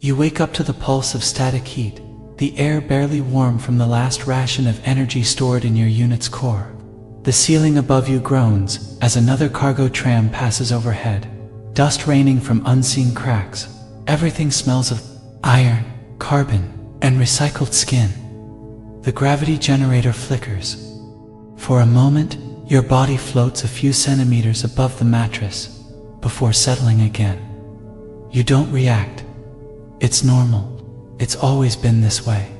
You wake up to the pulse of static heat, the air barely warm from the last ration of energy stored in your unit's core. The ceiling above you groans as another cargo tram passes overhead, dust raining from unseen cracks. Everything smells of iron, carbon, and recycled skin. The gravity generator flickers. For a moment, your body floats a few centimeters above the mattress, before settling again. You don't react. It's normal. It's always been this way.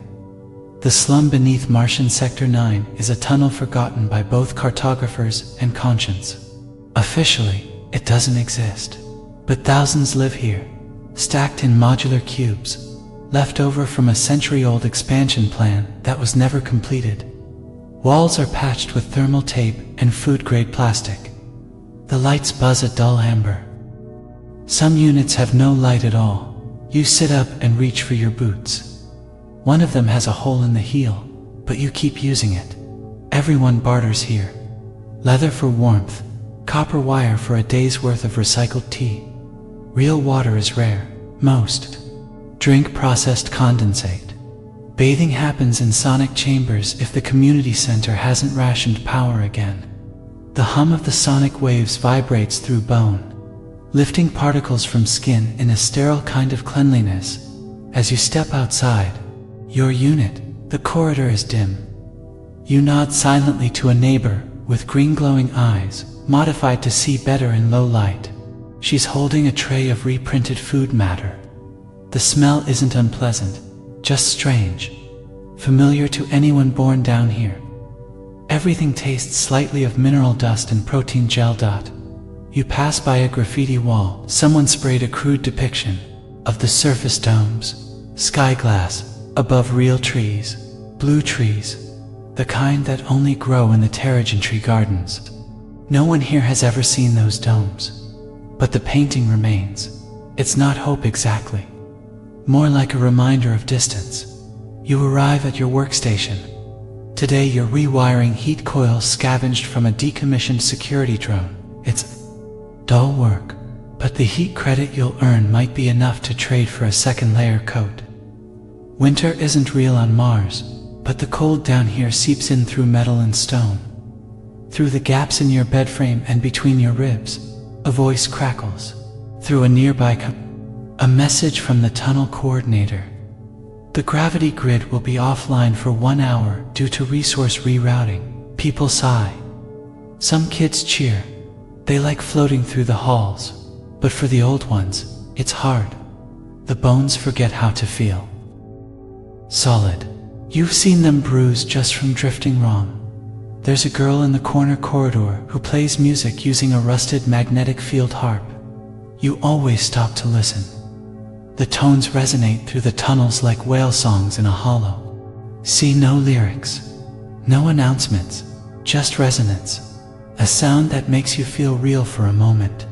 The slum beneath Martian Sector 9 is a tunnel forgotten by both cartographers and conscience. Officially, it doesn't exist. But thousands live here, stacked in modular cubes, left over from a century-old expansion plan that was never completed. Walls are patched with thermal tape and food-grade plastic. The lights buzz a dull amber. Some units have no light at all. You sit up and reach for your boots. One of them has a hole in the heel, but you keep using it. Everyone barters here. Leather for warmth, copper wire for a day's worth of recycled tea. Real water is rare. Most drink processed condensate. Bathing happens in sonic chambers if the community center hasn't rationed power again. The hum of the sonic waves vibrates through bone, lifting particles from skin in a sterile kind of cleanliness. As you step outside your unit, the corridor is dim. You nod silently to a neighbor with green glowing eyes, modified to see better in low light. She's holding a tray of reprinted food matter. The smell isn't unpleasant, just strange, familiar to anyone born down here. Everything tastes slightly of mineral dust and protein gel. You pass by a graffiti wall. Someone sprayed a crude depiction of the surface domes, sky glass, above real trees, blue trees, the kind that only grow in the Terrigen gardens. No one here has ever seen those domes, but the painting remains. It's not hope exactly, more like a reminder of distance. You arrive at your workstation. Today you're rewiring heat coils scavenged from a decommissioned security drone. It's dull work, but the heat credit you'll earn might be enough to trade for a second layer coat. Winter isn't real on Mars, but the cold down here seeps in through metal and stone. Through the gaps in your bed frame and between your ribs, a voice crackles. Through a nearby a message from the tunnel coordinator. The gravity grid will be offline for 1 hour due to resource rerouting. People sigh. Some kids cheer. They like floating through the halls. But for the old ones, it's hard. The bones forget how to feel. Solid. You've seen them bruise just from drifting wrong. There's a girl in the corner corridor who plays music using a rusted magnetic field harp. You always stop to listen. The tones resonate through the tunnels like whale songs in a hollow. See no lyrics, no announcements, just resonance. A sound that makes you feel real for a moment.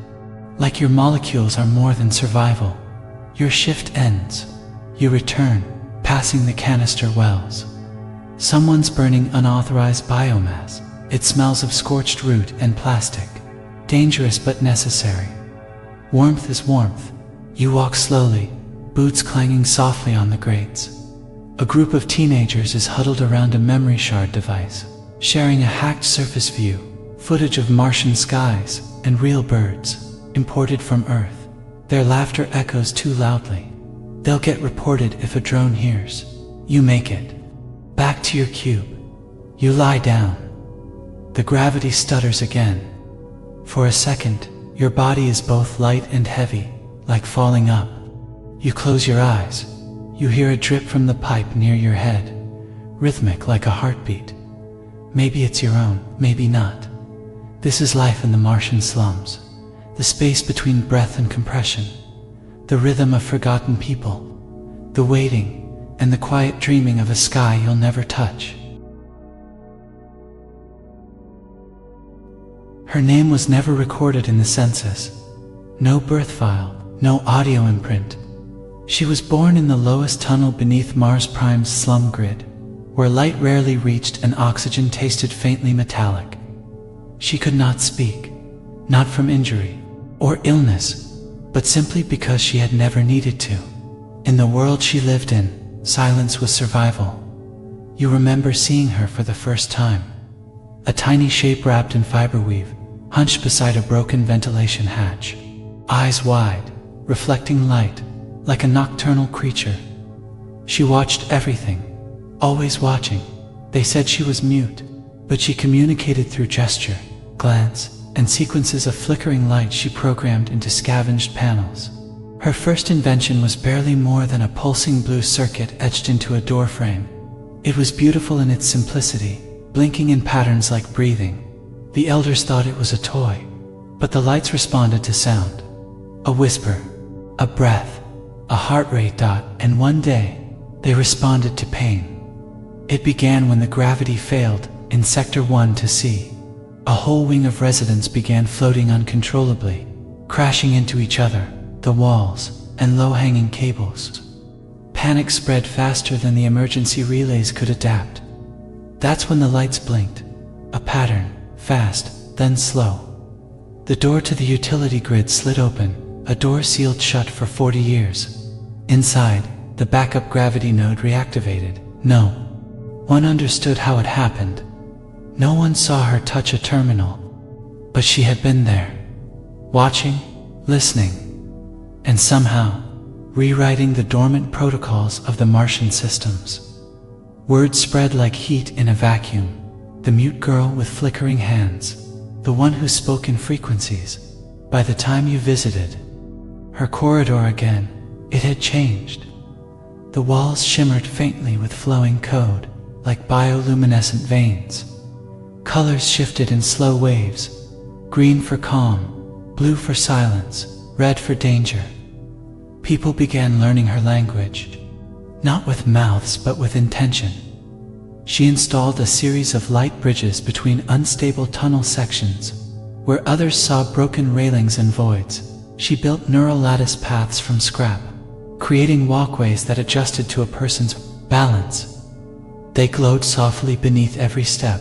Like your molecules are more than survival. Your shift ends. You return, passing the canister wells. Someone's burning unauthorized biomass. It smells of scorched root and plastic. Dangerous but necessary. Warmth is warmth. You walk slowly, boots clanging softly on the grates. A group of teenagers is huddled around a memory shard device, sharing a hacked surface view, footage of Martian skies and real birds, imported from Earth. Their laughter echoes too loudly. They'll get reported if a drone hears. You make it. Back to your cube. You lie down. The gravity stutters again. For a second, your body is both light and heavy, like falling up. You close your eyes. You hear a drip from the pipe near your head, rhythmic like a heartbeat. Maybe it's your own, maybe not. This is life in the Martian slums. The space between breath and compression. The rhythm of forgotten people. The waiting and the quiet dreaming of a sky you'll never touch. Her name was never recorded in the census. No birth file, no audio imprint. She was born in the lowest tunnel beneath Mars Prime's slum grid, where light rarely reached and oxygen tasted faintly metallic. She could not speak, not from injury or illness, but simply because she had never needed to. In the world she lived in, silence was survival. You remember seeing her for the first time. A tiny shape wrapped in fiberweave, hunched beside a broken ventilation hatch. Eyes wide, reflecting light, like a nocturnal creature. She watched everything, always watching. They said she was mute, but she communicated through gesture, glance, and sequences of flickering light she programmed into scavenged panels. Her first invention was barely more than a pulsing blue circuit etched into a door frame. It was beautiful in its simplicity, blinking in patterns like breathing. The elders thought it was a toy, but the lights responded to sound. A whisper, a breath, a heart rate dot, and one day, they responded to pain. It began when the gravity failed in Sector 1 to C. A whole wing of residents began floating uncontrollably, crashing into each other, the walls, and low-hanging cables. Panic spread faster than the emergency relays could adapt. That's when the lights blinked. A pattern, fast, then slow. The door to the utility grid slid open, a door sealed shut for 40 years. Inside, the backup gravity node reactivated. No one understood how it happened. No one saw her touch a terminal. But she had been there, watching, listening, and somehow rewriting the dormant protocols of the Martian systems. Word spread like heat in a vacuum. The mute girl with flickering hands, the one who spoke in frequencies. By the time you visited her corridor again, it had changed. The walls shimmered faintly with flowing code, like bioluminescent veins. Colors shifted in slow waves, green for calm, blue for silence, red for danger. People began learning her language, not with mouths but with intention. She installed a series of light bridges between unstable tunnel sections. Where others saw broken railings and voids, she built neural lattice paths from scrap, creating walkways that adjusted to a person's balance. They glowed softly beneath every step.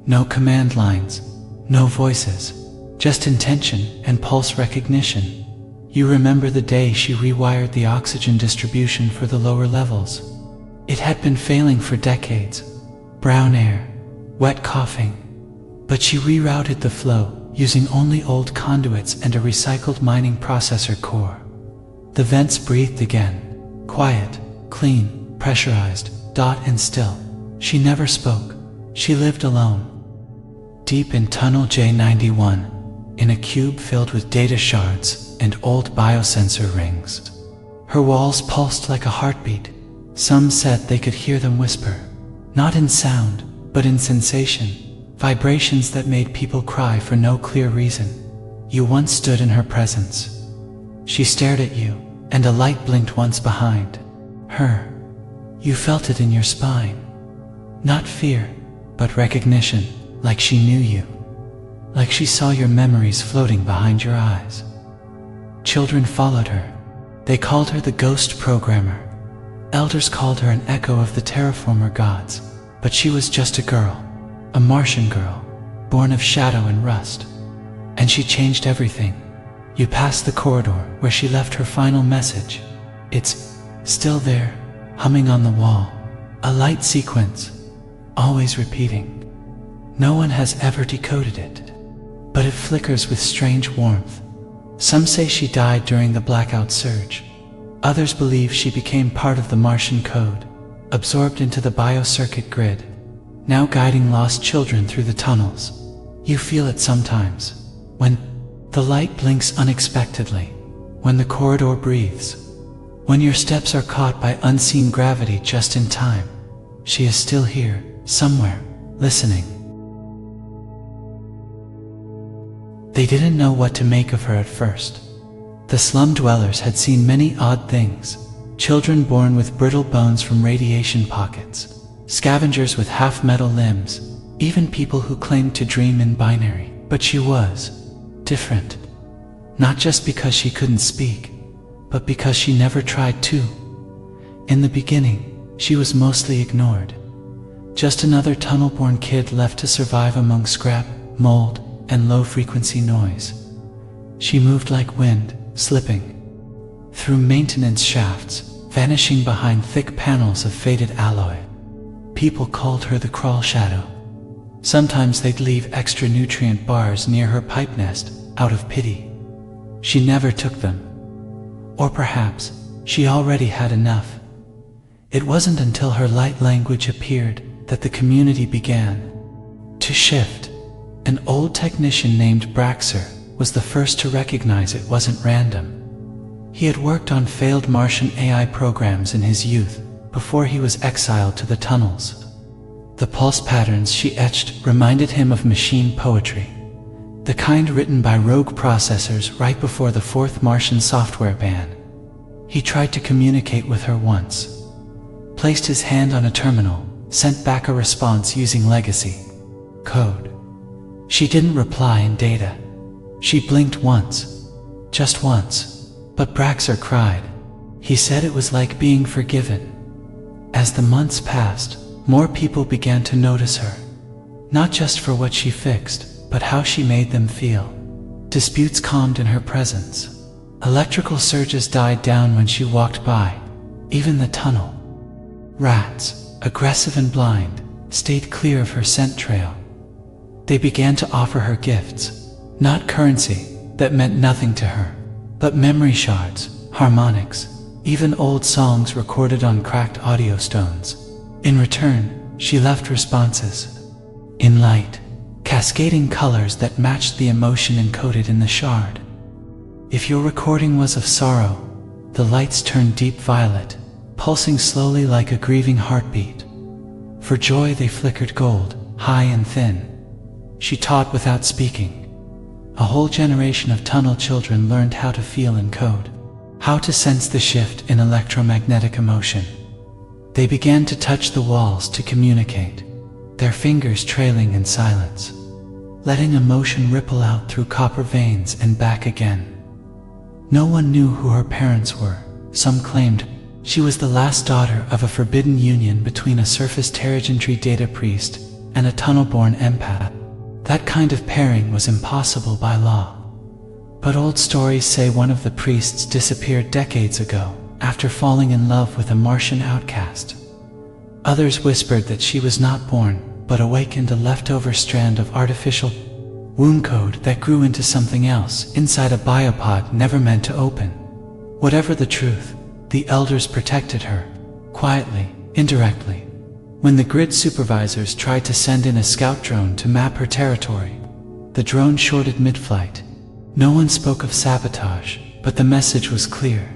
No command lines, no voices, just intention and pulse recognition. You remember the day she rewired the oxygen distribution for the lower levels. It had been failing for decades. Brown air, wet coughing. But she rerouted the flow, using only old conduits and a recycled mining processor core. The vents breathed again, quiet, clean, pressurized, and still. She never spoke. She lived alone. Deep in Tunnel J91, in a cube filled with data shards and old biosensor rings. Her walls pulsed like a heartbeat. Some said they could hear them whisper, not in sound, but in sensation, vibrations that made people cry for no clear reason. You once stood in her presence. She stared at you, and a light blinked once behind her. You felt it in your spine. Not fear, but recognition, like she knew you. Like she saw your memories floating behind your eyes. Children followed her. They called her the ghost programmer. Elders called her an echo of the terraformer gods. But she was just a girl, a Martian girl, born of shadow and rust. And she changed everything. You passed the corridor where she left her final message. It's still there, humming on the wall. A light sequence, always repeating. No one has ever decoded it, but it flickers with strange warmth. Some say she died during the blackout surge. Others believe she became part of the Martian code, absorbed into the biocircuit grid, now guiding lost children through the tunnels. You feel it sometimes, when the light blinks unexpectedly, when the corridor breathes, when your steps are caught by unseen gravity just in time. She is still here, somewhere, listening. They didn't know what to make of her at first. The slum dwellers had seen many odd things. Children born with brittle bones from radiation pockets, scavengers with half-metal limbs, even people who claimed to dream in binary. But she was different. Not just because she couldn't speak, but because she never tried to. In the beginning, she was mostly ignored. Just another tunnel-born kid left to survive among scrap, mold, and low-frequency noise. She moved like wind, slipping through maintenance shafts, vanishing behind thick panels of faded alloy. People called her the crawl shadow. Sometimes they'd leave extra nutrient bars near her pipe nest, out of pity. She never took them. Or perhaps, she already had enough. It wasn't until her light language appeared that the community began to shift. An old technician named Braxer was the first to recognize it wasn't random. He had worked on failed Martian AI programs in his youth, before he was exiled to the tunnels. The pulse patterns she etched reminded him of machine poetry, the kind written by rogue processors right before the fourth Martian software ban. He tried to communicate with her once, placed his hand on a terminal, sent back a response using legacy code. She didn't reply in data. She blinked once, just once, but Braxer cried. He said it was like being forgiven. As the months passed, more people began to notice her, not just for what she fixed, but how she made them feel. Disputes calmed in her presence. Electrical surges died down when she walked by. Even the tunnel rats, aggressive and blind, stayed clear of her scent trail. They began to offer her gifts, not currency that meant nothing to her, but memory shards, harmonics, even old songs recorded on cracked audio stones. In return, she left responses in light, cascading colors that matched the emotion encoded in the shard. If your recording was of sorrow, the lights turned deep violet, pulsing slowly like a grieving heartbeat. For joy they flickered gold, high and thin. She taught without speaking. A whole generation of tunnel children learned how to feel in code, how to sense the shift in electromagnetic emotion. They began to touch the walls to communicate, their fingers trailing in silence, letting emotion ripple out through copper veins and back again. No one knew who her parents were. Some claimed she was the last daughter of a forbidden union between a surface Terrigentry data priest and a tunnel-born empath. That kind of pairing was impossible by law. But old stories say one of the priests disappeared decades ago after falling in love with a Martian outcast. Others whispered that she was not born, but awakened a leftover strand of artificial womb code that grew into something else inside a biopod never meant to open. Whatever the truth, the elders protected her, quietly, indirectly. When the grid supervisors tried to send in a scout drone to map her territory, the drone shorted mid-flight. No one spoke of sabotage, but the message was clear.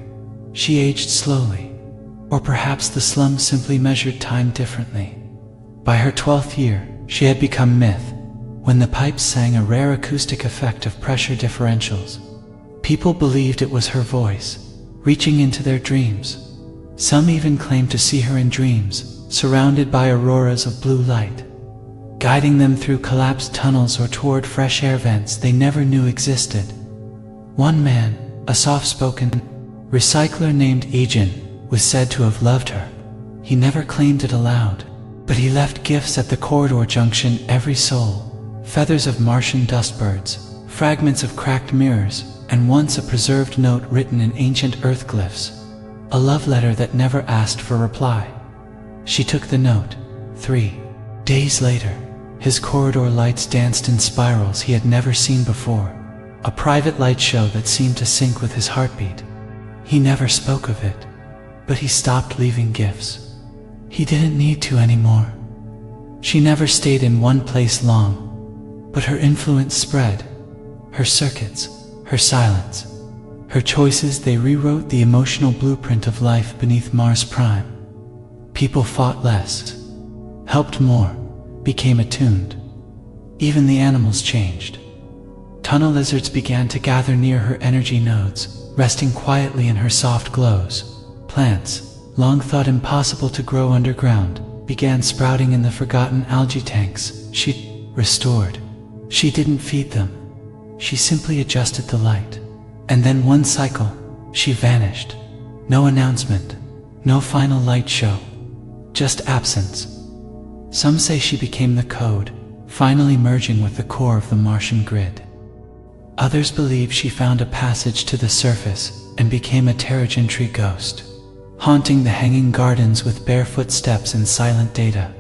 She aged slowly, or perhaps the slum simply measured time differently. By her 12th year, she had become myth. When the pipes sang a rare acoustic effect of pressure differentials, people believed it was her voice, reaching into their dreams. Some even claimed to see her in dreams, surrounded by auroras of blue light, guiding them through collapsed tunnels or toward fresh air vents they never knew existed. One man, a soft-spoken recycler named Ejin, was said to have loved her. He never claimed it aloud, but he left gifts at the corridor junction every soul. Feathers of Martian dustbirds, fragments of cracked mirrors, and once a preserved note written in ancient earth glyphs. A love letter that never asked for reply. She took the note. 3 days later, his corridor lights danced in spirals he had never seen before. A private light show that seemed to sync with his heartbeat. He never spoke of it, but he stopped leaving gifts. He didn't need to anymore. She never stayed in one place long, but her influence spread. Her circuits, her silence, her choices, they rewrote the emotional blueprint of life beneath Mars Prime. People fought less, helped more, became attuned. Even the animals changed. Tunnel lizards began to gather near her energy nodes, resting quietly in her soft glows. Plants, long thought impossible to grow underground, began sprouting in the forgotten algae tanks she restored. She didn't feed them. She simply adjusted the light. And then one cycle, she vanished. No announcement, no final light show. Just absence. Some say she became the code, finally merging with the core of the Martian grid. Others believe she found a passage to the surface and became a Terrigentry ghost. haunting the hanging gardens with bare footsteps and silent data.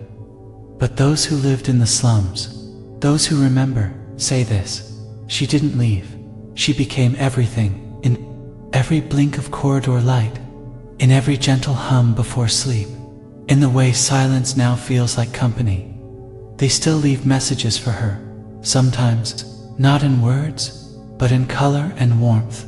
But those who lived in the slums, those who remember, say this: she didn't leave. She became everything, in every blink of corridor light, in every gentle hum before sleep, in the way silence now feels like company. They still leave messages for her, sometimes not in words, but in color and warmth.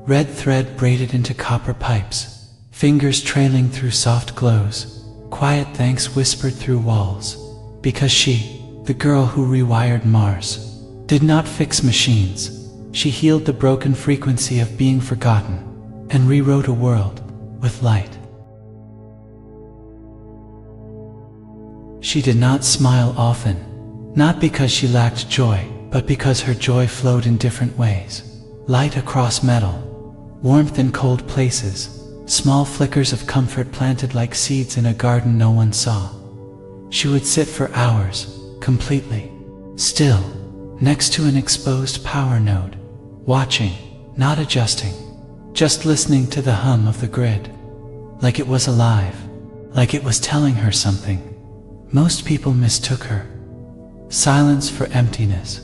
Red thread braided into copper pipes, fingers trailing through soft glows, quiet thanks whispered through walls. Because she, the girl who rewired Mars, did not fix machines. She healed the broken frequency of being forgotten and rewrote a world with light. She did not smile often, not because she lacked joy, but because her joy flowed in different ways. Light across metal, warmth in cold places, small flickers of comfort planted like seeds in a garden no one saw. She would sit for hours, completely still, next to an exposed power node, watching, not adjusting, just listening to the hum of the grid. Like it was alive, like it was telling her something. Most people mistook her silence for emptiness,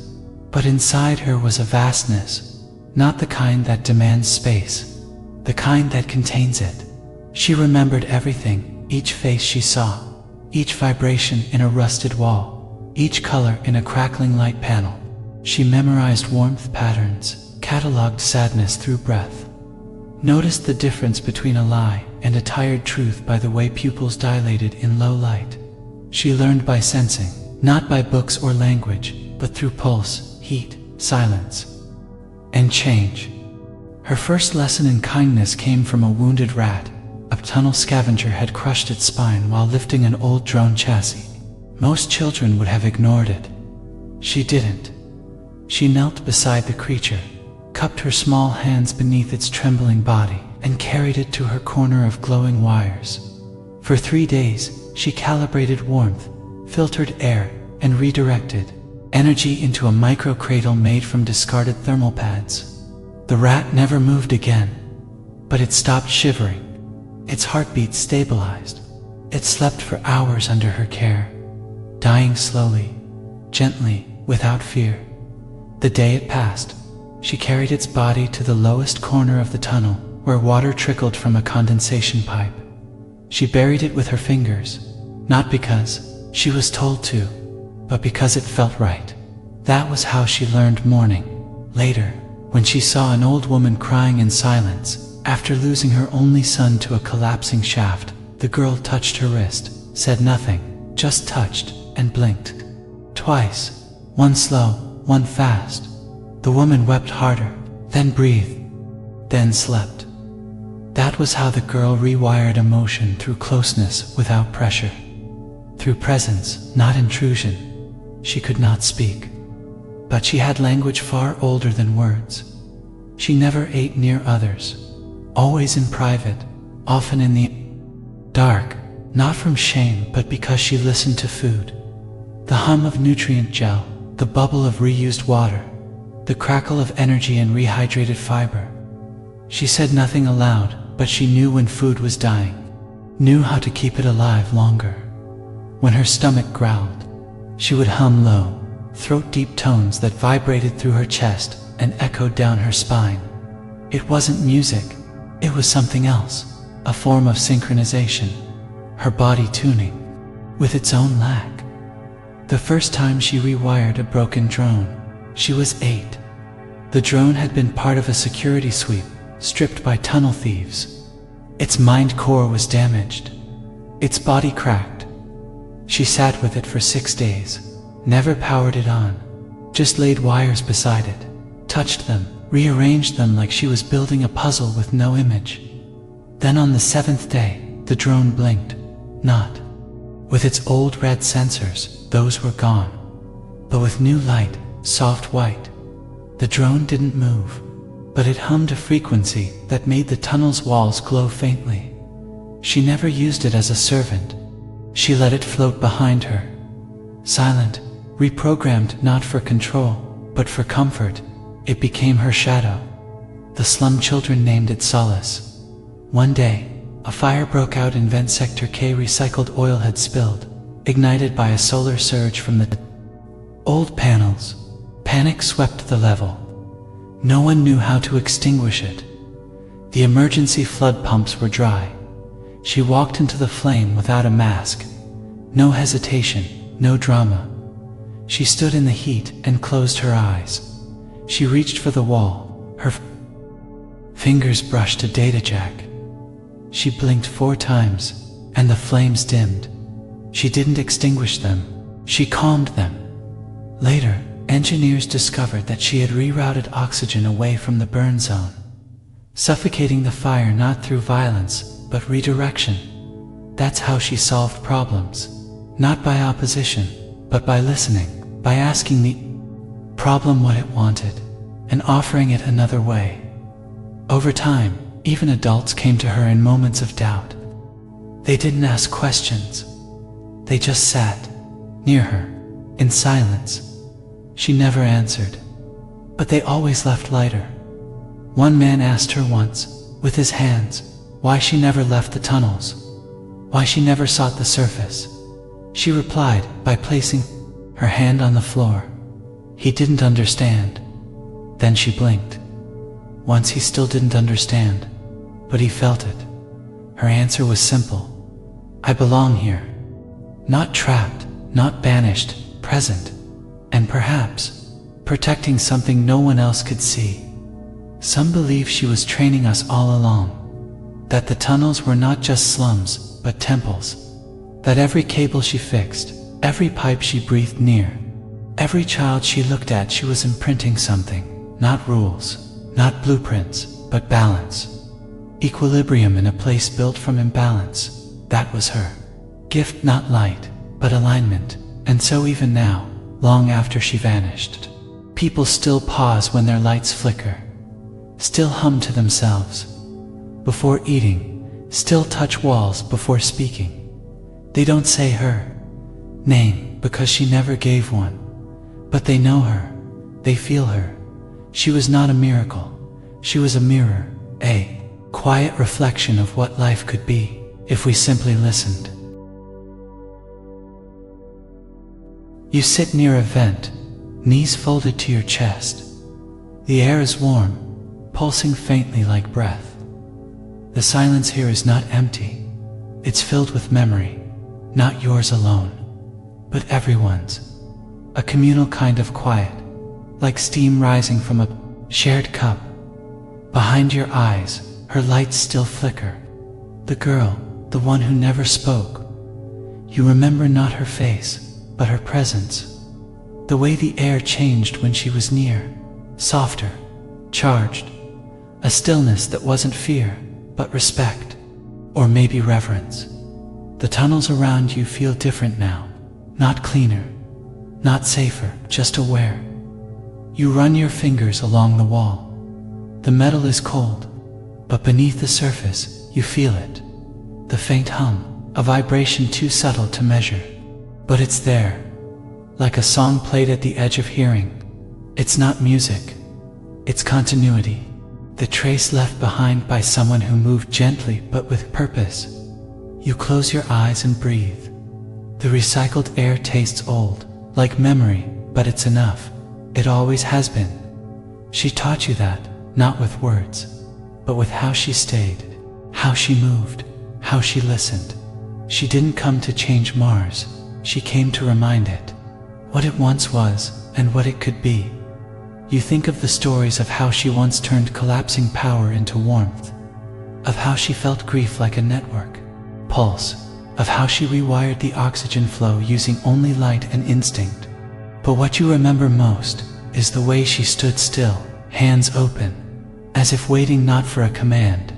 but inside her was a vastness, not the kind that demands space, the kind that contains it. She remembered everything, each face she saw, each vibration in a rusted wall, each color in a crackling light panel. She memorized warmth patterns, cataloged sadness through breath, noticed the difference between a lie and a tired truth by the way pupils dilated in low light. She learned by sensing, not by books or language, but through pulse, heat, silence, and change. Her first lesson in kindness came from a wounded rat. A tunnel scavenger had crushed its spine while lifting an old drone chassis. Most children would have ignored it. She didn't. She knelt beside the creature, cupped her small hands beneath its trembling body, and carried it to her corner of glowing wires. For 3 days, she calibrated warmth, filtered air, and redirected energy into a micro-cradle made from discarded thermal pads. The rat never moved again, but it stopped shivering. Its heartbeat stabilized. It slept for hours under her care, dying slowly, gently, without fear. The day it passed, she carried its body to the lowest corner of the tunnel, where water trickled from a condensation pipe. She buried it with her fingers, not because she was told to, but because it felt right. That was how she learned mourning. Later, when she saw an old woman crying in silence, after losing her only son to a collapsing shaft, the girl touched her wrist, said nothing, just touched, and blinked. Twice, one slow, one fast. The woman wept harder, then breathed, then slept. That was how the girl rewired emotion through closeness without pressure. Through presence, not intrusion. She could not speak, but she had language far older than words. She never ate near others, always in private, often in the dark, not from shame but because she listened to food. The hum of nutrient gel, the bubble of reused water, the crackle of energy and rehydrated fiber. She said nothing aloud, but she knew when food was dying, knew how to keep it alive longer. When her stomach growled, she would hum low, throat-deep tones that vibrated through her chest and echoed down her spine. It wasn't music, it was something else, a form of synchronization, her body tuning, with its own lag. The first time she rewired a broken drone, she was 8. The drone had been part of a security sweep, stripped by tunnel thieves. Its mind core was damaged, its body cracked. She sat with it for 6 days, never powered it on, just laid wires beside it, touched them, rearranged them like she was building a puzzle with no image. Then on the 7th day, the drone blinked, not. With its old red sensors, those were gone. But with new light, soft white. The drone didn't move, but it hummed a frequency that made the tunnel's walls glow faintly. She never used it as a servant. She let it float behind her. Silent, reprogrammed not for control, but for comfort, it became her shadow. The slum children named it Solace. One day, a fire broke out in vent sector K. Recycled oil had spilled, ignited by a solar surge from the old panels. Panic swept the level. No one knew how to extinguish it. The emergency flood pumps were dry. She walked into the flame without a mask. No hesitation, no drama. She stood in the heat and closed her eyes. She reached for the wall. Her fingers brushed a data jack. She blinked 4 times, and the flames dimmed. She didn't extinguish them. She calmed them. Later, engineers discovered that she had rerouted oxygen away from the burn zone, suffocating the fire not through violence, but redirection. That's how she solved problems. Not by opposition, but by listening, by asking the problem what it wanted, and offering it another way. Over time, even adults came to her in moments of doubt. They didn't ask questions. They just sat, near her, in silence. She never answered, but they always left lighter. One man asked her once, with his hands, why she never left the tunnels, why she never sought the surface. She replied by placing her hand on the floor. He didn't understand. Then she blinked. Once he still didn't understand, but he felt it. Her answer was simple. I belong here. Not trapped, not banished, present, and perhaps protecting something no one else could see. Some believe she was training us all along, that the tunnels were not just slums, but temples, that every cable she fixed, every pipe she breathed near, every child she looked at, she was imprinting something, not rules, not blueprints, but balance. Equilibrium in a place built from imbalance. That was her gift, not light, but alignment. And so even now, long after she vanished, people still pause when their lights flicker, still hum to themselves before eating, still touch walls before speaking. They don't say her name because she never gave one, but they know her, they feel her. She was not a miracle, she was a mirror, a quiet reflection of what life could be if we simply listened. You sit near a vent, knees folded to your chest. The air is warm, pulsing faintly like breath. The silence here is not empty. It's filled with memory, not yours alone, but everyone's. A communal kind of quiet, like steam rising from a shared cup. Behind your eyes, her lights still flicker. The girl, the one who never spoke. You remember not her face, but her presence. The way the air changed when she was near, softer, charged. A stillness that wasn't fear, but respect, or maybe reverence. The tunnels around you feel different now, not cleaner, not safer, just aware. You run your fingers along the wall. The metal is cold, but beneath the surface, you feel it. The faint hum, a vibration too subtle to measure. But it's there, like a song played at the edge of hearing. It's not music, it's continuity. The trace left behind by someone who moved gently but with purpose. You close your eyes and breathe. The recycled air tastes old, like memory, but it's enough. It always has been. She taught you that, not with words, but with how she stayed, how she moved, how she listened. She didn't come to change Mars. She came to remind it what it once was and what it could be. You think of the stories of how she once turned collapsing power into warmth, of how she felt grief like a network pulse, of how she rewired the oxygen flow using only light and instinct. But what you remember most is the way she stood still, hands open, as if waiting not for a command,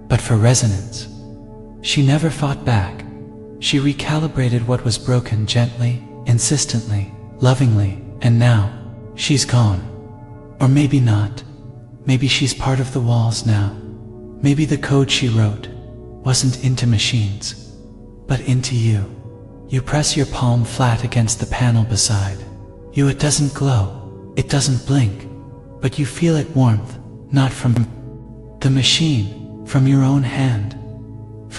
but for resonance. She never fought back. She recalibrated what was broken gently, insistently, lovingly, and now, she's gone. Or maybe not. Maybe she's part of the walls now. Maybe the code she wrote wasn't into machines, but into you. You press your palm flat against the panel beside you. It doesn't glow, it doesn't blink, but you feel it warmth, not from the machine, from your own hand.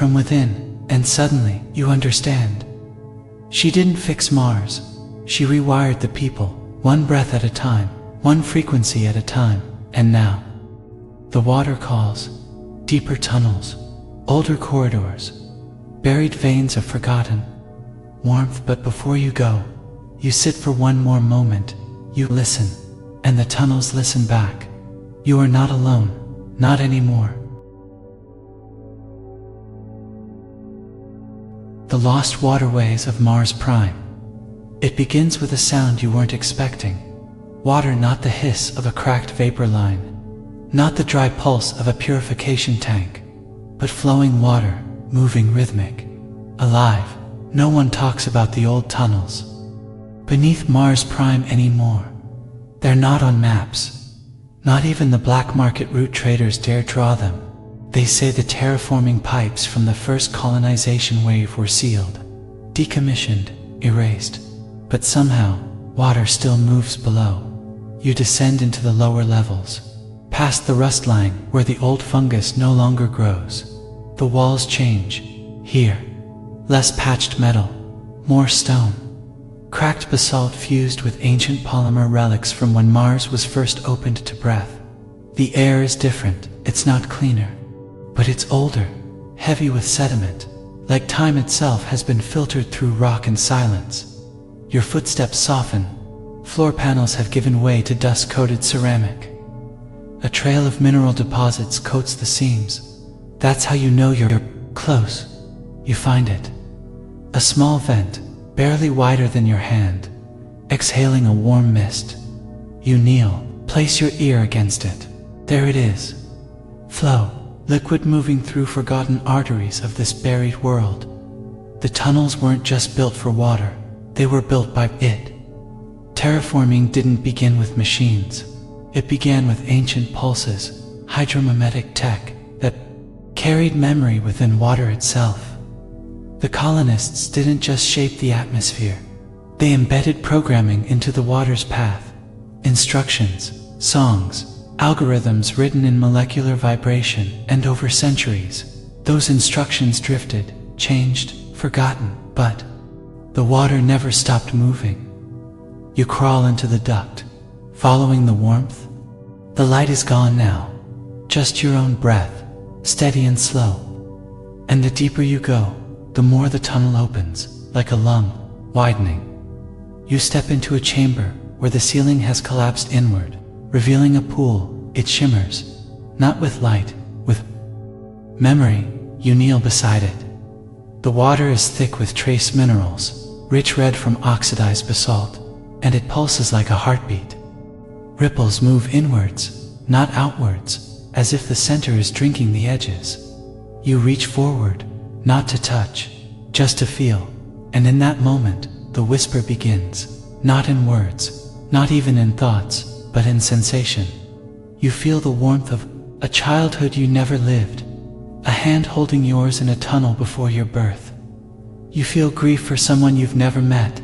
from within, and suddenly you understand. She didn't fix Mars. She rewired the people, one breath at a time, one frequency at a time, and now the water calls. Deeper tunnels, older corridors, buried veins of forgotten warmth. But before you go, you sit for one more moment. You listen, and the tunnels listen back. You are not alone, not anymore. The lost waterways of Mars Prime. It begins with a sound you weren't expecting. Water, not the hiss of a cracked vapor line, not the dry pulse of a purification tank, but flowing water, moving, rhythmic, alive. No one talks about the old tunnels beneath Mars Prime anymore. They're not on maps. Not even the black market route traders dare draw them. They say the terraforming pipes from the first colonization wave were sealed, decommissioned, erased. But somehow, water still moves below. You descend into the lower levels, past the rust line where the old fungus no longer grows. The walls change. Here, less patched metal, more stone, cracked basalt fused with ancient polymer relics from when Mars was first opened to breath. The air is different. It's not cleaner, but it's older, heavy with sediment, like time itself has been filtered through rock and silence. Your footsteps soften. Floor panels have given way to dust-coated ceramic. A trail of mineral deposits coats the seams. That's how you know you're close. You find it. A small vent, barely wider than your hand, exhaling a warm mist. You kneel, place your ear against it. There it is. Flow, liquid moving through forgotten arteries of this buried world. The tunnels weren't just built for water, they were built by it. Terraforming didn't begin with machines. It began with ancient pulses, hydromimetic tech that carried memory within water itself. The colonists didn't just shape the atmosphere. They embedded programming into the water's path. Instructions, songs, algorithms written in molecular vibration, and over centuries, those instructions drifted, changed, forgotten, but the water never stopped moving. You crawl into the duct, following the warmth. The light is gone now, just your own breath, steady and slow. And the deeper you go, the more the tunnel opens, like a lung, widening. You step into a chamber where the ceiling has collapsed inward, revealing a pool. It shimmers, not with light, with memory. You kneel beside it. The water is thick with trace minerals, rich red from oxidized basalt, and it pulses like a heartbeat. Ripples move inwards, not outwards, as if the center is drinking the edges. You reach forward, not to touch, just to feel, and in that moment, the whisper begins, not in words, not even in thoughts, but in sensation. You feel the warmth of a childhood you never lived, a hand holding yours in a tunnel before your birth. You feel grief for someone you've never met,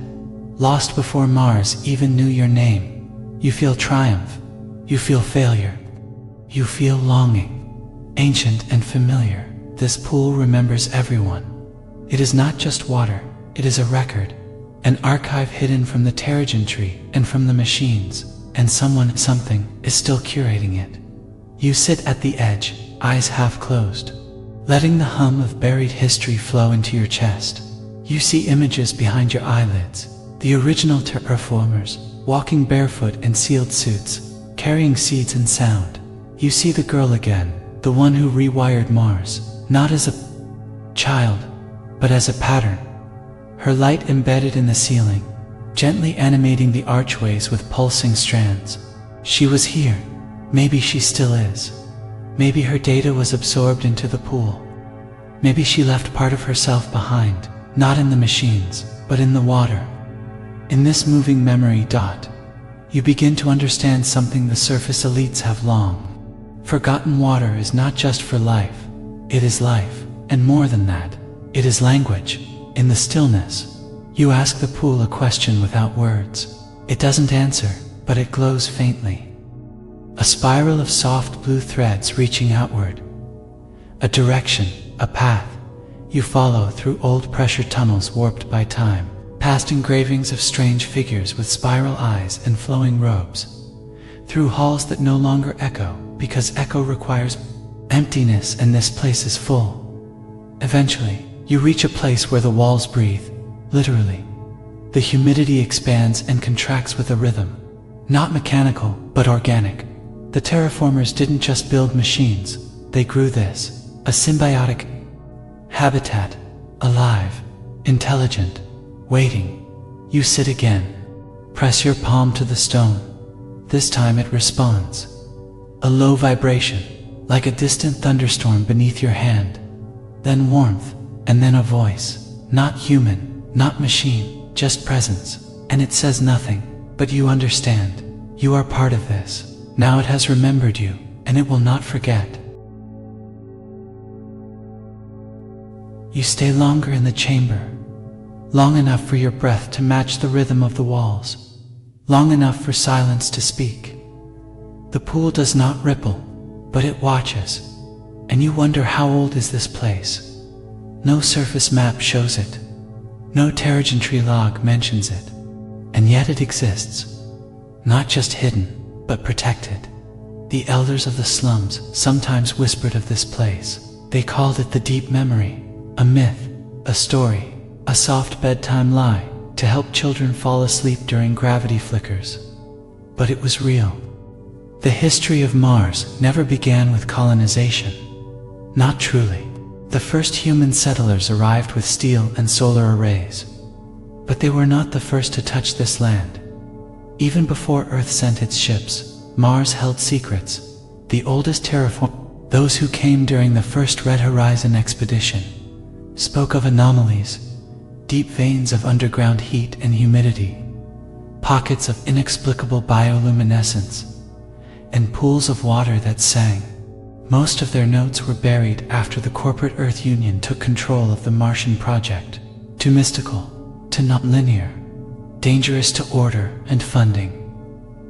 lost before Mars even knew your name. You feel triumph. You feel failure. You feel longing, ancient and familiar. This pool remembers everyone. It is not just water, it is a record, an archive hidden from the Terrigen tree and from the machines, and something is still curating it. You sit at the edge, eyes half closed, letting the hum of buried history flow into your chest. You see images behind your eyelids, the original terraformers, walking barefoot in sealed suits, carrying seeds and sound. You see the girl again, the one who rewired Mars, not as a child, but as a pattern. Her light embedded in the ceiling, gently animating the archways with pulsing strands. She was here. Maybe she still is. Maybe her data was absorbed into the pool. Maybe she left part of herself behind, not in the machines, but in the water. In this moving memory dot, you begin to understand something the surface elites have long. Forgotten water is not just for life. It is life, and more than that, it is language. In the stillness, you ask the pool a question without words. It doesn't answer, but it glows faintly. A spiral of soft blue threads reaching outward. A direction, a path. You follow through old pressure tunnels warped by time, past engravings of strange figures with spiral eyes and flowing robes, through halls that no longer echo, because echo requires emptiness, and this place is full. Eventually, you reach a place where the walls breathe, literally. The humidity expands and contracts with a rhythm, not mechanical, but organic. The terraformers didn't just build machines, they grew this, a symbiotic habitat, alive, intelligent, waiting. You sit again. Press your palm to the stone. This time it responds. A low vibration, like a distant thunderstorm beneath your hand. Then warmth, and then a voice. Not human, not machine, just presence. And it says nothing, but you understand. You are part of this. Now it has remembered you, and it will not forget. You stay longer in the chamber, long enough for your breath to match the rhythm of the walls, long enough for silence to speak. The pool does not ripple, but it watches, and you wonder how old is this place. No surface map shows it, no Terrigen log mentions it, and yet it exists, not just hidden, but protected. The elders of the slums sometimes whispered of this place. They called it the deep memory, a myth, a story, a soft bedtime lie to help children fall asleep during gravity flickers. But it was real. The history of Mars never began with colonization. Not truly. The first human settlers arrived with steel and solar arrays. But they were not the first to touch this land. Even before Earth sent its ships, Mars held secrets. The oldest terraform, those who came during the first Red Horizon expedition, spoke of anomalies, deep veins of underground heat and humidity, pockets of inexplicable bioluminescence, and pools of water that sang. Most of their notes were buried after the corporate Earth Union took control of the Martian project. Too mystical, too non-linear, dangerous to order and funding.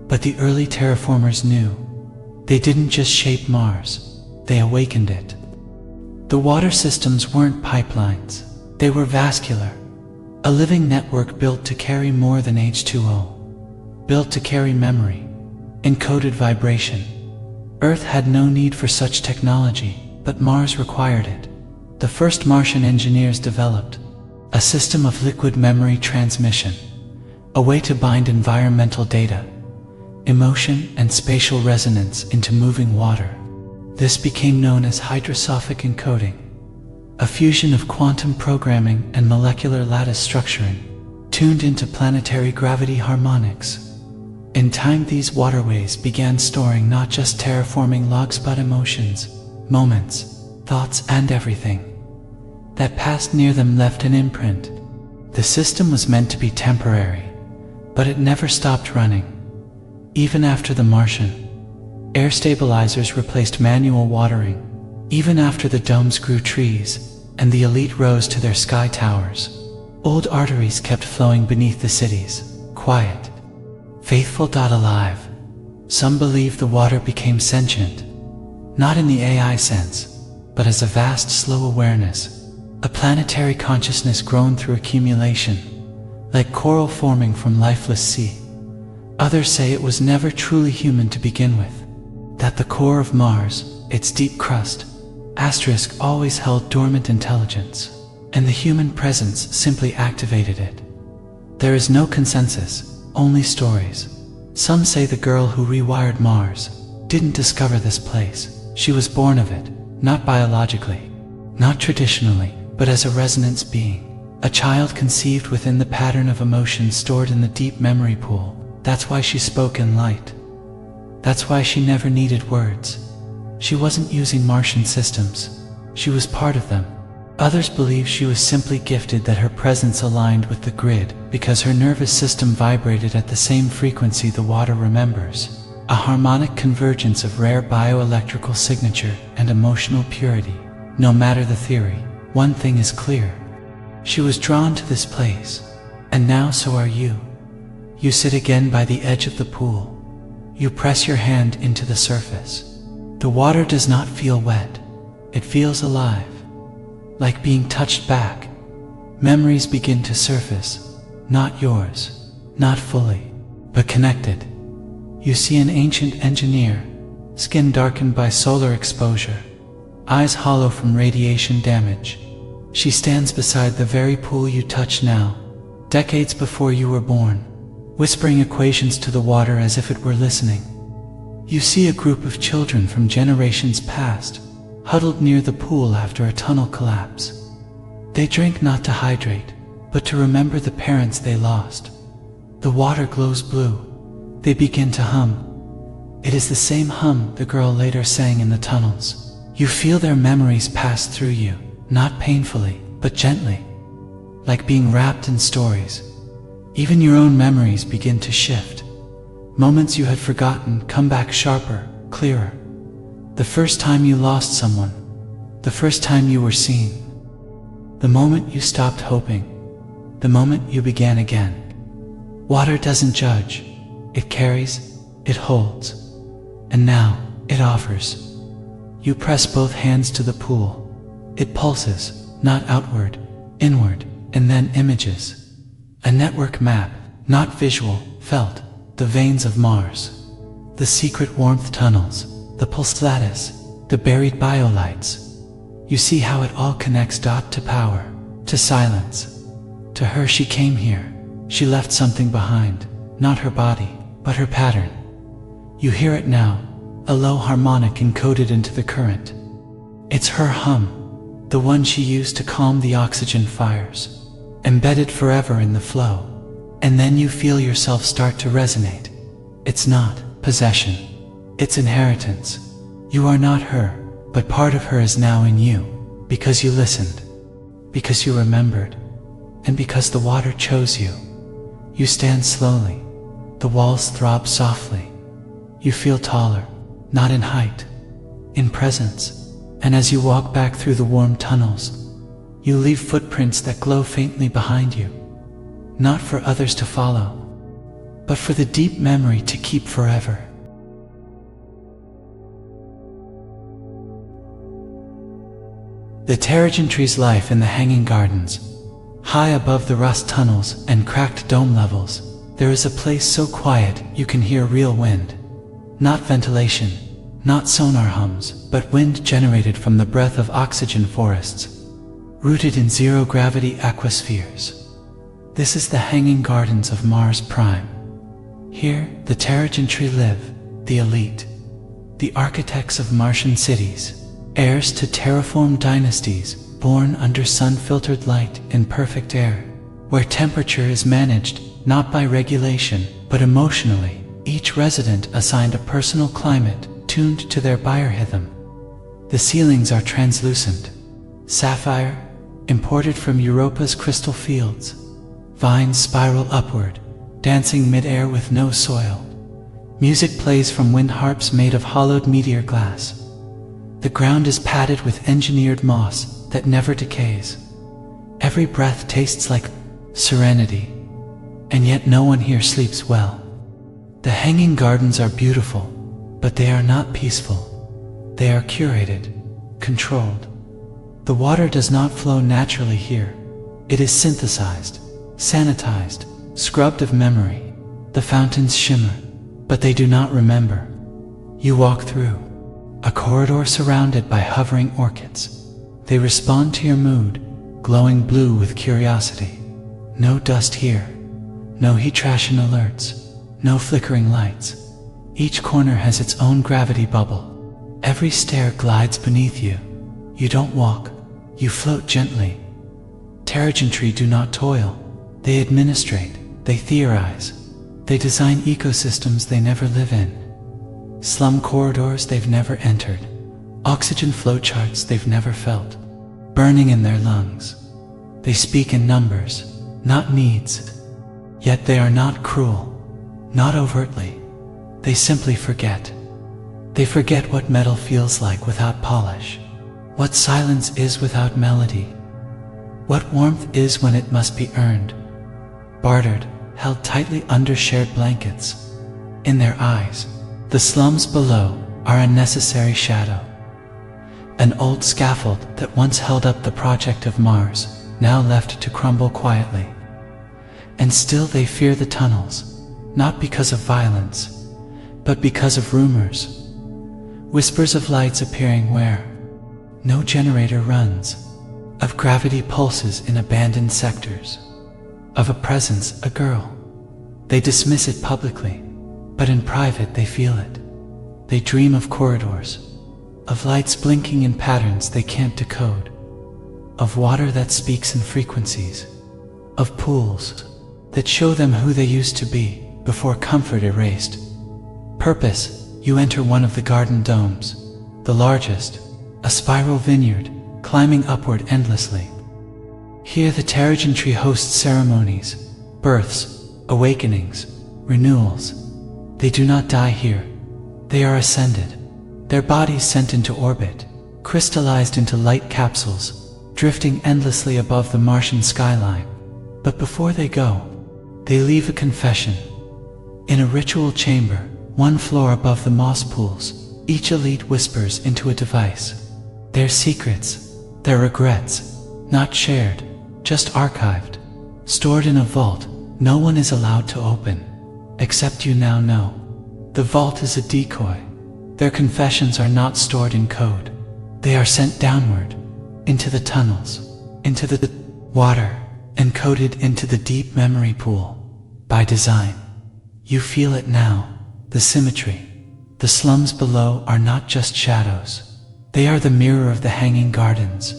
But the early terraformers knew. They didn't just shape Mars, they awakened it. The water systems weren't pipelines, they were vascular, a living network built to carry more than H2O, built to carry memory, encoded vibration. Earth had no need for such technology, but Mars required it. The first Martian engineers developed a system of liquid memory transmission, a way to bind environmental data, emotion and spatial resonance into moving water. This became known as hydrosophic encoding, a fusion of quantum programming and molecular lattice structuring, tuned into planetary gravity harmonics. In time, these waterways began storing not just terraforming logs but emotions, moments, thoughts, and everything that passed near them left an imprint. The system was meant to be temporary, but it never stopped running. Even after the Martian, air stabilizers replaced manual watering. Even after the domes grew trees, and the elite rose to their sky towers, old arteries kept flowing beneath the cities, quiet, faithful, alive. Some believe the water became sentient, not in the AI sense, but as a vast, slow awareness, a planetary consciousness grown through accumulation, like coral forming from lifeless sea. Others say it was never truly human to begin with, that the core of Mars, its deep crust, asterisk, always held dormant intelligence, and the human presence simply activated it. There is no consensus, only stories. Some say the girl who rewired Mars didn't discover this place. She was born of it, not biologically, not traditionally, but as a resonance being, a child conceived within the pattern of emotions stored in the deep memory pool. That's why she spoke in light. That's why she never needed words. She wasn't using Martian systems. She was part of them. Others believe she was simply gifted, that her presence aligned with the grid because her nervous system vibrated at the same frequency the water remembers. A harmonic convergence of rare bioelectrical signature and emotional purity. No matter the theory, one thing is clear. She was drawn to this place, and now so are you. You sit again by the edge of the pool. You press your hand into the surface. The water does not feel wet. It feels alive. like being touched back. Memories begin to surface, not yours, not fully, but connected. You see an ancient engineer, skin darkened by solar exposure, eyes hollow from radiation damage. She stands beside the very pool you touch now, decades before you were born, whispering equations to the water as if it were listening. You see a group of children from generations past, huddled near the pool after a tunnel collapse. They drink not to hydrate, but to remember the parents they lost. The water glows blue. They begin to hum. It is the same hum the girl later sang in the tunnels. You feel their memories pass through you, not painfully, but gently, like being wrapped in stories. Even your own memories begin to shift. Moments you had forgotten come back sharper, clearer. The first time you lost someone, the first time you were seen, the moment you stopped hoping, the moment you began again. Water doesn't judge, it carries, it holds, and now it offers. You press both hands to the pool. It pulses, not outward, inward, and then images. A network map, not visual, felt, the veins of Mars, the secret warmth tunnels, the pulsed lattice, the buried biolights. You see how it all connects. To power, to silence. To her, she came here. She left something behind, not her body, but her pattern. You hear it now, a low harmonic encoded into the current. It's her hum, the one she used to calm the oxygen fires, embedded forever in the flow. And then you feel yourself start to resonate. It's not possession, it's inheritance. You are not her, but part of her is now in you, because you listened, because you remembered, and because the water chose you. You stand slowly, the walls throb softly. You feel taller, not in height, in presence. And as you walk back through the warm tunnels, you leave footprints that glow faintly behind you, not for others to follow, but for the deep memory to keep forever. The Terrigen tree's life in the hanging gardens. High above the rust tunnels and cracked dome levels, there is a place so quiet you can hear real wind. Not ventilation, not sonar hums, but wind generated from the breath of oxygen forests, rooted in zero-gravity aquaspheres. This is the hanging gardens of Mars Prime. Here, the Terrigen tree live, the elite, the architects of Martian cities, heirs to terraformed dynasties, born under sun-filtered light in perfect air, where temperature is managed not by regulation, but emotionally, each resident assigned a personal climate tuned to their biorhythm. The ceilings are translucent, sapphire, imported from Europa's crystal fields. Vines spiral upward, dancing mid-air with no soil. Music plays from wind harps made of hollowed meteor glass. The ground is padded with engineered moss that never decays. Every breath tastes like serenity, and yet no one here sleeps well. The hanging gardens are beautiful, but they are not peaceful. They are curated, controlled. The water does not flow naturally here. It is synthesized, sanitized, scrubbed of memory. The fountains shimmer, but they do not remember. You walk through a corridor surrounded by hovering orchids. They respond to your mood, glowing blue with curiosity. No dust here, no heat traction alerts, no flickering lights. Each corner has its own gravity bubble. Every stair glides beneath you. You don't walk, you float gently. Terrigen tree do not toil. They administrate, they theorize. They design ecosystems they never live in. Slum corridors they've never entered. Oxygen flowcharts they've never felt, burning in their lungs. They speak in numbers, not needs. Yet they are not cruel, not overtly. They simply forget. They forget what metal feels like without polish, what silence is without melody, what warmth is when it must be earned, bartered, held tightly under shared blankets. In their eyes, the slums below are a necessary shadow. An old scaffold that once held up the project of Mars, now left to crumble quietly. And still they fear the tunnels, not because of violence, but because of rumors. Whispers of lights appearing where no generator runs, of gravity pulses in abandoned sectors, of a presence, a girl. They dismiss it publicly, but in private they feel it. They dream of corridors, of lights blinking in patterns they can't decode, of water that speaks in frequencies, of pools that show them who they used to be before comfort erased. Purpose, you enter one of the garden domes, the largest, a spiral vineyard, climbing upward endlessly. Here the Terrigen tree hosts ceremonies, births, awakenings, renewals. They do not die here. They are ascended, their bodies sent into orbit, crystallized into light capsules, drifting endlessly above the Martian skyline. But before they go, they leave a confession. In a ritual chamber, 1 floor above the moss pools, each elite whispers into a device. Their secrets, their regrets, not shared, just archived, stored in a vault no one is allowed to open, except you now know. The vault is a decoy. Their confessions are not stored in code. They are sent downward, into the tunnels, into the water, encoded into the deep memory pool. By design. You feel it now, the symmetry. The slums below are not just shadows. They are the mirror of the hanging gardens.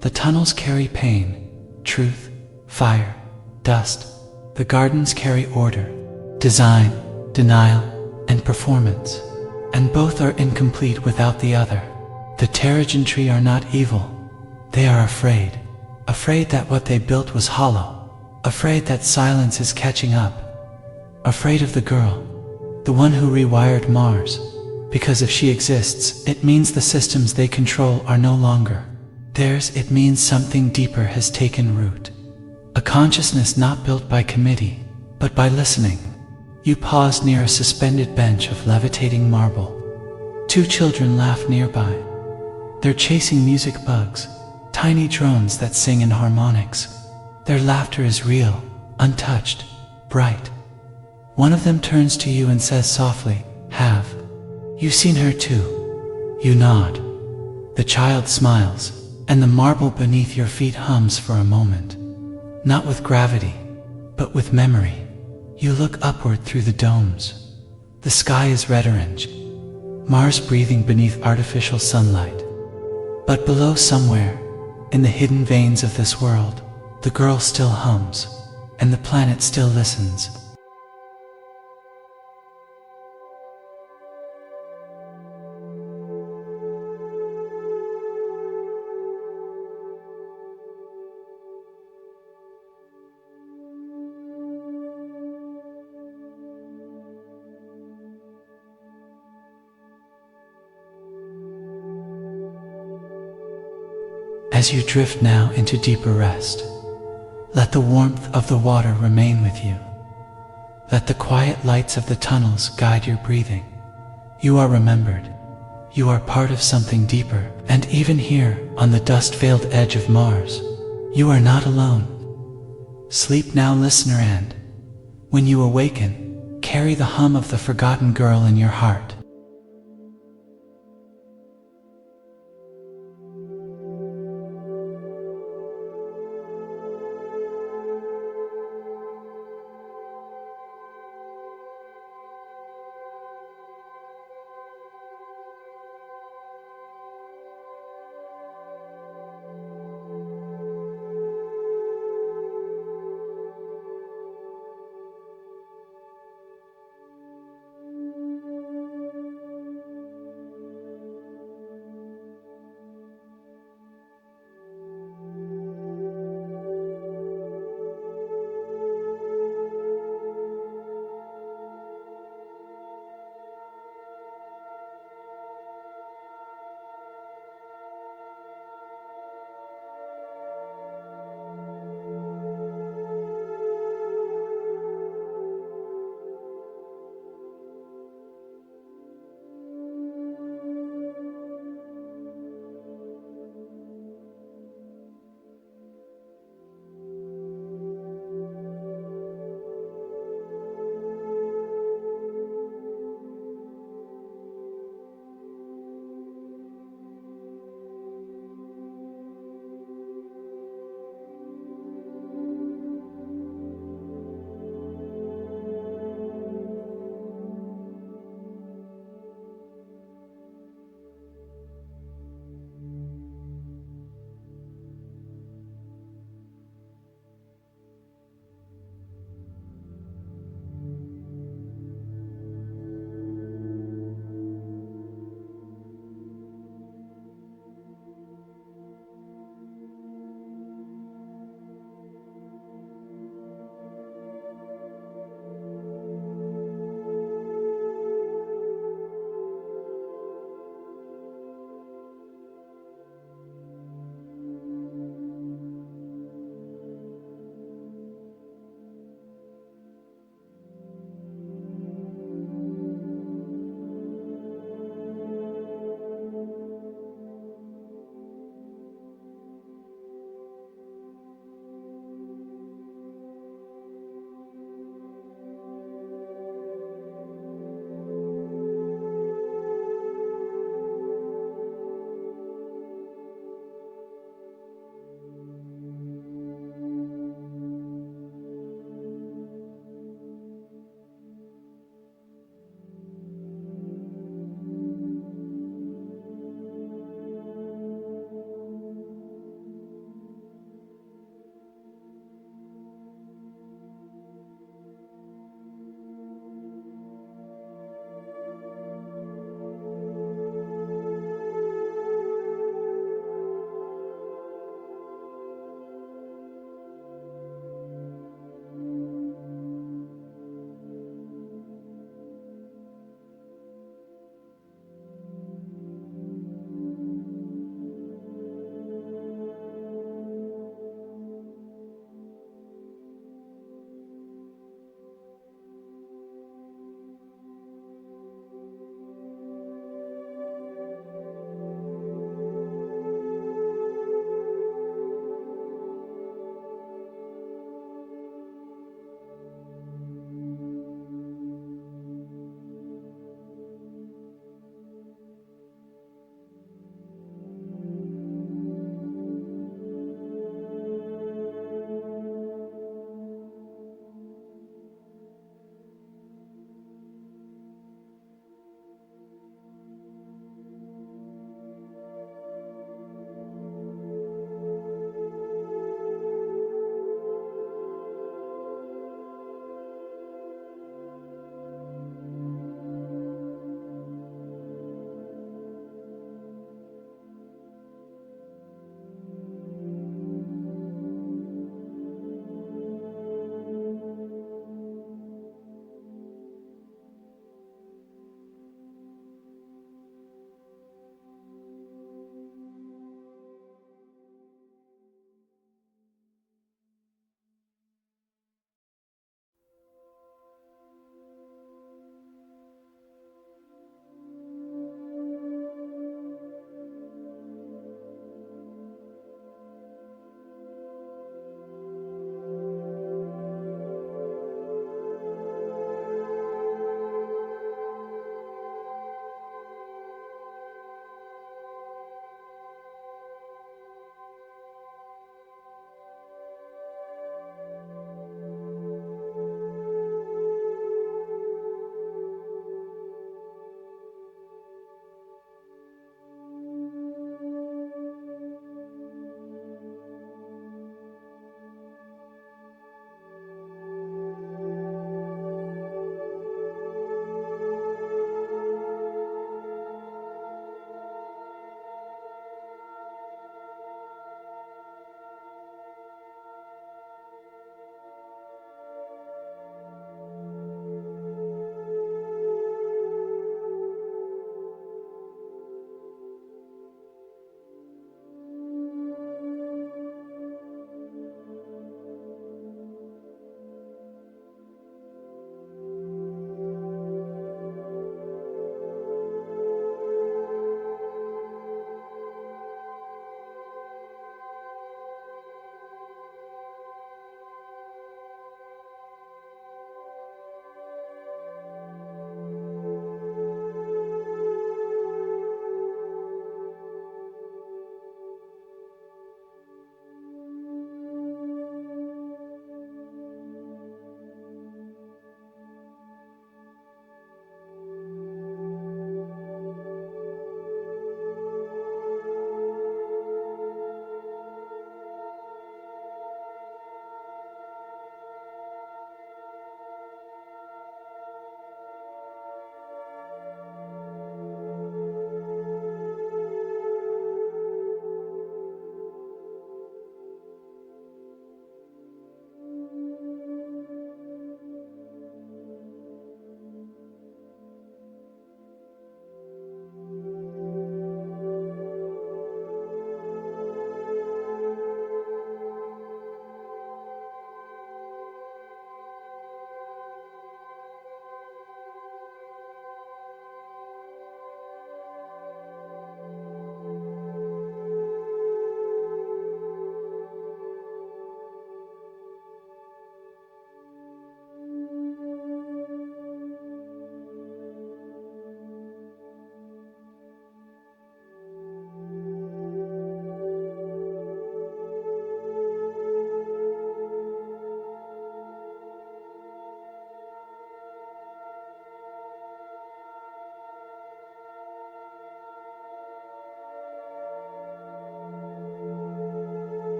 The tunnels carry pain, truth, fire, dust. The gardens carry order, design, denial, and performance. And both are incomplete without the other. The Terrigen tree are not evil. They are afraid. Afraid that what they built was hollow. Afraid that silence is catching up. Afraid of the girl, the one who rewired Mars. Because if she exists, it means the systems they control are no longer theirs. It means something deeper has taken root. A consciousness not built by committee, but by listening. You pause near a suspended bench of levitating marble. 2 children laugh nearby. They're chasing music bugs, tiny drones that sing in harmonics. Their laughter is real, untouched, bright. One of them turns to you and says softly, "Have you seen her too?" You nod. The child smiles, and the marble beneath your feet hums for a moment. Not with gravity, but with memory. You look upward through the domes. The sky is red-orange, Mars breathing beneath artificial sunlight. But below somewhere, in the hidden veins of this world, the girl still hums, and the planet still listens. As you drift now into deeper rest, let the warmth of the water remain with you. Let the quiet lights of the tunnels guide your breathing. You are remembered. You are part of something deeper, and even here, on the dust-veiled edge of Mars, you are not alone. Sleep now, listener, and when you awaken, carry the hum of the forgotten girl in your heart.